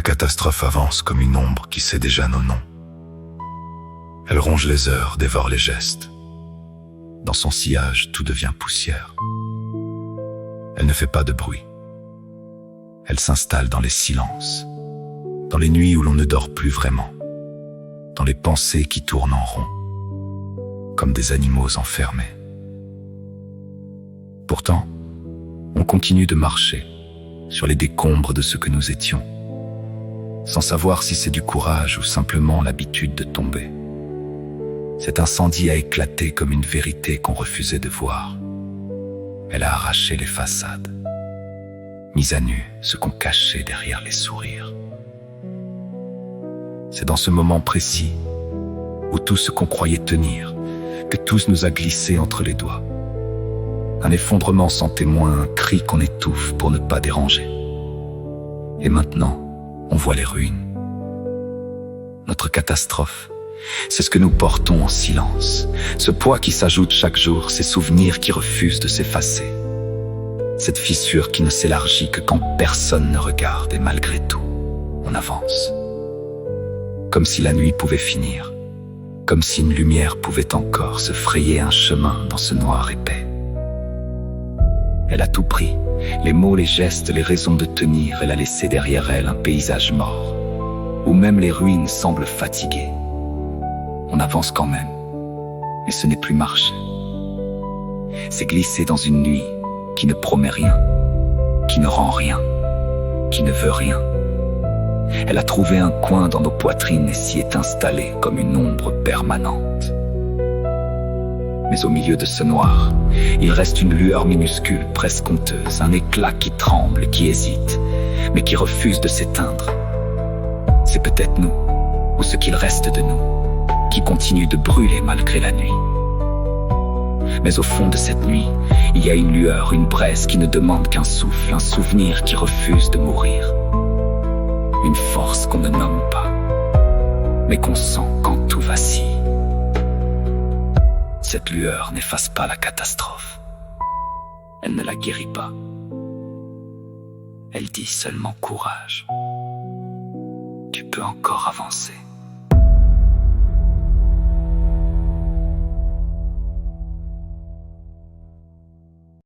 La catastrophe avance comme une ombre qui sait déjà nos noms. Elle ronge les heures, dévore les gestes. Dans son sillage, tout devient poussière. Elle ne fait pas de bruit. Elle s'installe dans les silences, dans les nuits où l'on ne dort plus vraiment, dans les pensées qui tournent en rond, comme des animaux enfermés. Pourtant, on continue de marcher sur les décombres de ce que nous étions, sans savoir si c'est du courage ou simplement l'habitude de tomber. Cet incendie a éclaté comme une vérité qu'on refusait de voir. Elle a arraché les façades, mis à nu ce qu'on cachait derrière les sourires. C'est dans ce moment précis, où tout ce qu'on croyait tenir, que tous nous a glissé entre les doigts. Un effondrement sans témoin, un cri qu'on étouffe pour ne pas déranger. Et maintenant, on voit les ruines. Notre catastrophe, c'est ce que nous portons en silence, ce poids qui s'ajoute chaque jour, ces souvenirs qui refusent de s'effacer. Cette fissure qui ne s'élargit que quand personne ne regarde et malgré tout, on avance. Comme si la nuit pouvait finir, comme si une lumière pouvait encore se frayer un chemin dans ce noir épais. Elle a tout pris, les mots, les gestes, les raisons de tenir. Elle a laissé derrière elle un paysage mort, où même les ruines semblent fatiguées. On avance quand même, mais ce n'est plus marcher. C'est glisser dans une nuit qui ne promet rien, qui ne rend rien, qui ne veut rien. Elle a trouvé un coin dans nos poitrines et s'y est installée comme une ombre permanente. Mais au milieu de ce noir, il reste une lueur minuscule, presque honteuse, un éclat qui tremble, qui hésite, mais qui refuse de s'éteindre. C'est peut-être nous, ou ce qu'il reste de nous, qui continue de brûler malgré la nuit. Mais au fond de cette nuit, il y a une lueur, une braise qui ne demande qu'un souffle, un souvenir qui refuse de mourir. Une force qu'on ne nomme pas, mais qu'on sent quand tout vacille. Cette lueur n'efface pas la catastrophe. Elle ne la guérit pas. Elle dit seulement courage. Tu peux encore avancer.